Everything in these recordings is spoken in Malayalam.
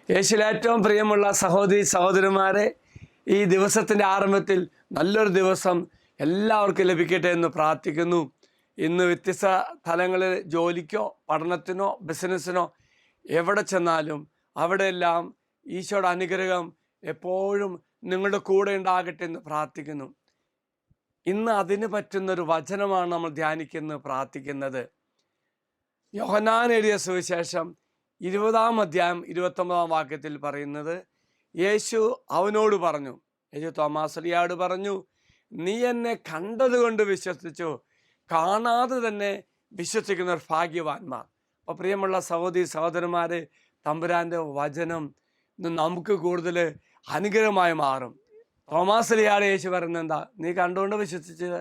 യേശുവിൽ ഏറ്റവും പ്രിയമുള്ള സഹോദരി സഹോദരന്മാരെ, ഈ ദിവസത്തിൻ്റെ ആരംഭത്തിൽ നല്ലൊരു ദിവസം എല്ലാവർക്കും ലഭിക്കട്ടെ എന്ന് പ്രാർത്ഥിക്കുന്നു. ഇന്ന് വ്യത്യസ്ത തലങ്ങളിൽ ജോലിക്കോ പഠനത്തിനോ ബിസിനസ്സിനോ എവിടെ ചെന്നാലും അവിടെയെല്ലാം ഈശോയുടെ അനുഗ്രഹം എപ്പോഴും നിങ്ങളുടെ കൂടെ ഉണ്ടാകട്ടെ എന്ന് പ്രാർത്ഥിക്കുന്നു. ഇന്ന് അതിന് പറ്റുന്നൊരു വചനമാണ് നമ്മൾ ധ്യാനിക്കുന്നത്, പ്രാർത്ഥിക്കുന്നത്. യോഹന്നാൻ എഴുതിയ സുവിശേഷം 20-ാം അധ്യായം 29-ാം വാക്യത്തിൽ പറയുന്നത്, യേശു അവനോട് പറഞ്ഞു, യേശു തോമാസ്ലിയോട് പറഞ്ഞു, നീ എന്നെ കണ്ടതുകൊണ്ട് വിശ്വസിച്ചു, കാണാതെ തന്നെ വിശ്വസിക്കുന്നവർ ഭാഗ്യവാന്മാർ. അപ്പോൾ പ്രിയമുള്ള സഹോദരി സഹോദരന്മാരെ, തമ്പുരാൻ്റെ വചനം നമുക്ക് കൂടുതൽ അനുഗ്രഹമായി മാറും. തോമാസ്ലിയോട് യേശു പറയുന്നത് എന്താ? നീ കണ്ടുകൊണ്ട് വിശ്വസിച്ചത്,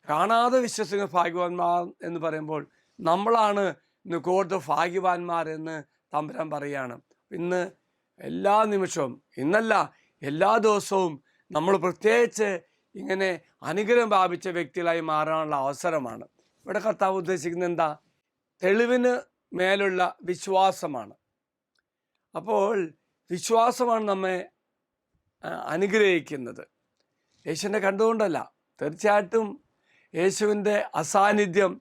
കാണാതെ വിശ്വസിക്കുന്ന ഭാഗ്യവാന്മാർ എന്ന് പറയുമ്പോൾ നമ്മളാണ് ഇന്ന് കൂടുതൽ ഭാഗ്യവാന്മാർ എന്ന് തമ്പുരാൻ പറയുകയാണ്. ഇന്ന് എല്ലാ നിമിഷവും, ഇന്നല്ല എല്ലാ ദിവസവും നമ്മൾ പ്രത്യേകിച്ച് ഇങ്ങനെ അനുഗ്രഹം പ്രാപിച്ച വ്യക്തികളായി മാറാനുള്ള അവസരമാണ്. ഇവിടെ കർത്താവ് ഉദ്ദേശിക്കുന്നത് എന്താ? തെളിവിന് മേലുള്ള വിശ്വാസമാണ്. അപ്പോൾ വിശ്വാസമാണ് നമ്മെ അനുഗ്രഹിക്കുന്നത്. യേശുവിനെ കണ്ടുകൊണ്ടല്ല, തീർച്ചയായിട്ടും യേശുവിൻ്റെ അസാന്നിധ്യം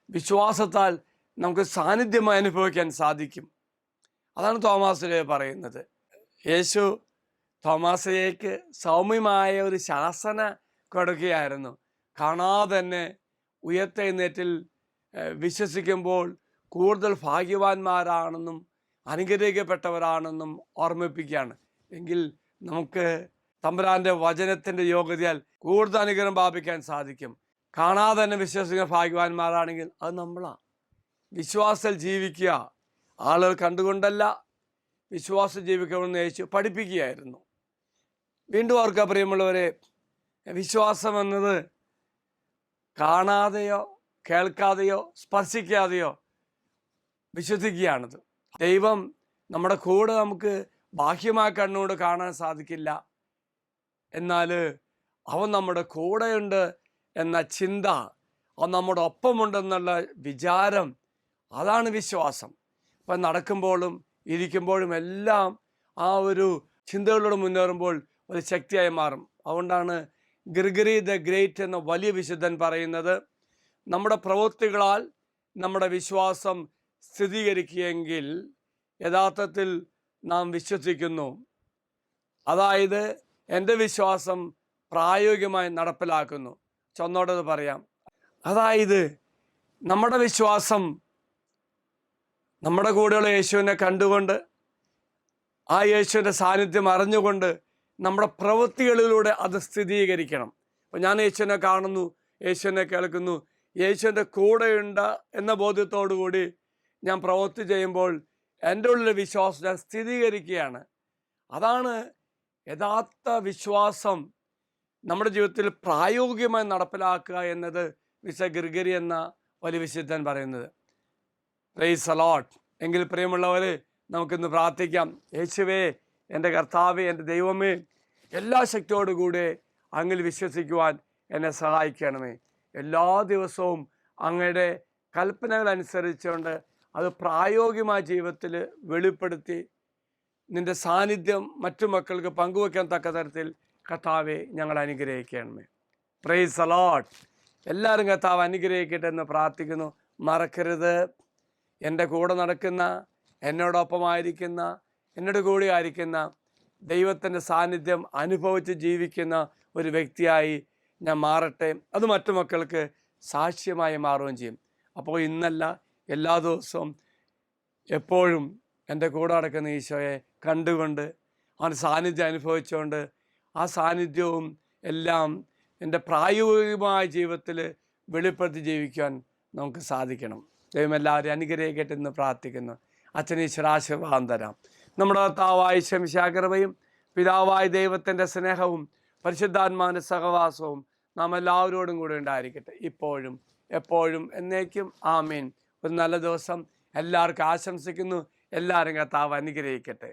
വിശ്വാസത്താൽ നമുക്ക് സാന്നിധ്യമായി അനുഭവിക്കാൻ സാധിക്കും. അതാണ് തോമാസ്ലിഹ പറയുന്നത്. യേശു തോമാസ്ലിഹയ്ക്ക് സൗമ്യമായ ഒരു ശാസന കൊടുക്കുകയായിരുന്നു. കാണാതെ തന്നെ ഉയർത്തെഴുന്നേറ്റിൽ വിശ്വസിക്കുമ്പോൾ കൂടുതൽ ഭാഗ്യവാന്മാരാണെന്നും അനുഗ്രഹിക്കപ്പെട്ടവരാണെന്നും ഓർമ്മിപ്പിക്കുകയാണ്. എങ്കിൽ നമുക്ക് തമ്പുരാൻ്റെ വചനത്തിൻ്റെ യോഗ്യതയാൽ കൂടുതൽ അനുഗ്രഹം പ്രാപിക്കാൻ സാധിക്കും. കാണാതെ തന്നെ വിശ്വസിക്കുന്ന ഭാഗ്യവാന്മാരാണെങ്കിൽ അത് നമ്മളാണ്. വിശ്വാസത്തിൽ ജീവിക്കുക, ആളുകൾ കണ്ടുകൊണ്ടല്ല, വിശ്വാസം ജീവിക്കണമെന്ന് യേശു പഠിപ്പിക്കുകയായിരുന്നു. വീണ്ടും ഓർക്കുക പ്രിയമുള്ളവരെ, വിശ്വാസം എന്നത് കാണാതെയോ കേൾക്കാതെയോ സ്പർശിക്കാതെയോ വിശ്വസിക്കുകയാണത്. ദൈവം നമ്മുടെ കൂടെ നമുക്ക് ബാഹ്യമായ കണ്ണുകൊണ്ട് കാണാൻ സാധിക്കില്ല, എന്നാൽ അവൻ നമ്മുടെ കൂടെയുണ്ട് എന്ന ചിന്ത, അവൻ നമ്മുടെ ഒപ്പമുണ്ടെന്നുള്ള വിചാരം, അതാണ് വിശ്വാസം. ഇപ്പം നടക്കുമ്പോഴും ഇരിക്കുമ്പോഴും എല്ലാം ആ ഒരു ചിന്തകളോട് മുന്നേറുമ്പോൾ ഒരു ശക്തിയായി മാറും. അതുകൊണ്ടാണ് ഗ്രിഗറി ദ ഗ്രേറ്റ് എന്ന വലിയ വിശുദ്ധൻ പറയുന്നത്, നമ്മുടെ പ്രവൃത്തികളാൽ നമ്മുടെ വിശ്വാസം സ്ഥിരീകരിക്കുകയെങ്കിൽ യഥാർത്ഥത്തിൽ നാം വിശ്വസിക്കുന്നു. അതായത് എൻ്റെ വിശ്വാസം പ്രായോഗികമായി നടപ്പിലാക്കുന്നു. ചൊന്നോടത് പറയാം. അതായത് നമ്മുടെ വിശ്വാസം നമ്മുടെ കൂടെയുള്ള യേശുവിനെ കണ്ടുകൊണ്ട്, ആ യേശുവിൻ്റെ സാന്നിധ്യം അറിഞ്ഞുകൊണ്ട് നമ്മുടെ പ്രവൃത്തികളിലൂടെ അത് സ്ഥിരീകരിക്കണം. അപ്പോൾ ഞാൻ യേശുവിനെ കാണുന്നു, യേശുവിനെ കേൾക്കുന്നു, യേശുവിൻ്റെ കൂടെയുണ്ട് എന്ന ബോധ്യത്തോടു കൂടി ഞാൻ പ്രവൃത്തി ചെയ്യുമ്പോൾ എൻ്റെ ഉള്ളിലെ വിശ്വാസം ഞാൻ സ്ഥിരീകരിക്കുകയാണ്. അതാണ് യഥാർത്ഥ വിശ്വാസം നമ്മുടെ ജീവിതത്തിൽ പ്രായോഗികമായി നടപ്പിലാക്കുക എന്നത് വിശുദ്ധ ഗ്രിഗറി എന്ന വലിയ വിശുദ്ധൻ പറയുന്നത്. Praise the Lord. എങ്കിൽ പ്രിയമുള്ളവരെ, നമുക്കിന്ന് പ്രാർത്ഥിക്കാം. യേശുവേ, എൻ്റെ കർത്താവേ, എൻ്റെ ദൈവമേ, എല്ലാ ശക്തിയോടുകൂടെ അങ്ങിൽ വിശ്വസിക്കുവാൻ എന്നെ സഹായിക്കണമേ. എല്ലാ ദിവസവും അങ്ങയുടെ കൽപ്പനകൾ അനുസരിച്ചുകൊണ്ട് അത് പ്രായോഗികമായ ജീവിതത്തിൽ വെളിപ്പെടുത്തി നിൻ്റെ സാന്നിധ്യം മറ്റു മക്കൾക്ക് പങ്കുവെക്കാൻ തക്ക തരത്തിൽ കർത്താവെ ഞങ്ങൾ അനുഗ്രഹിക്കണമേ. Praise the Lord. എല്ലാവരും കർത്താവ് അനുഗ്രഹിക്കട്ടെ എന്ന് പ്രാർത്ഥിക്കുന്നു. മറക്കരുത്, എൻ്റെ കൂടെ നടക്കുന്ന, എന്നോടൊപ്പമായിരിക്കുന്ന, എന്നോട് കൂടെ ആയിരിക്കുന്ന ദൈവത്തിൻ്റെ സാന്നിധ്യം അനുഭവിച്ച് ജീവിക്കുന്ന ഒരു വ്യക്തിയായി ഞാൻ മാറട്ടെ. അത് മറ്റു മക്കൾക്ക് സാക്ഷ്യമായി മാറുകയും ചെയ്യും. അപ്പോൾ ഇന്നല്ല, എല്ലാ ദിവസവും എപ്പോഴും എൻ്റെ കൂടെ നടക്കുന്ന ഈശോയെ കണ്ടുകൊണ്ട് അവൻ സാന്നിധ്യം അനുഭവിച്ചുകൊണ്ട് ആ സാന്നിധ്യവും എല്ലാം എൻ്റെ പ്രായോഗികമായ ജീവിതത്തിൽ വെളിപ്പെടുത്തി ജീവിക്കാൻ നമുക്ക് സാധിക്കണം. ദൈവം എല്ലാവരും അനുഗ്രഹിക്കട്ടെ എന്ന് പ്രാർത്ഥിക്കുന്നു. അച്ഛനീശ്വരാശീർവാദം തരാം. നമ്മുടെ കർത്താവായ ശംശാകൃപയും പിതാവായ ദൈവത്തിൻ്റെ സ്നേഹവും പരിശുദ്ധാത്മാവിൻ്റെ സഹവാസവും നാം എല്ലാവരോടും കൂടെ ഉണ്ടായിരിക്കട്ടെ, ഇപ്പോഴും എപ്പോഴും എന്നേക്കും. ആമീൻ. ഒരു നല്ല ദിവസം എല്ലാവർക്കും ആശംസിക്കുന്നു. എല്ലാവരും കർത്താവ് അനുഗ്രഹിക്കട്ടെ.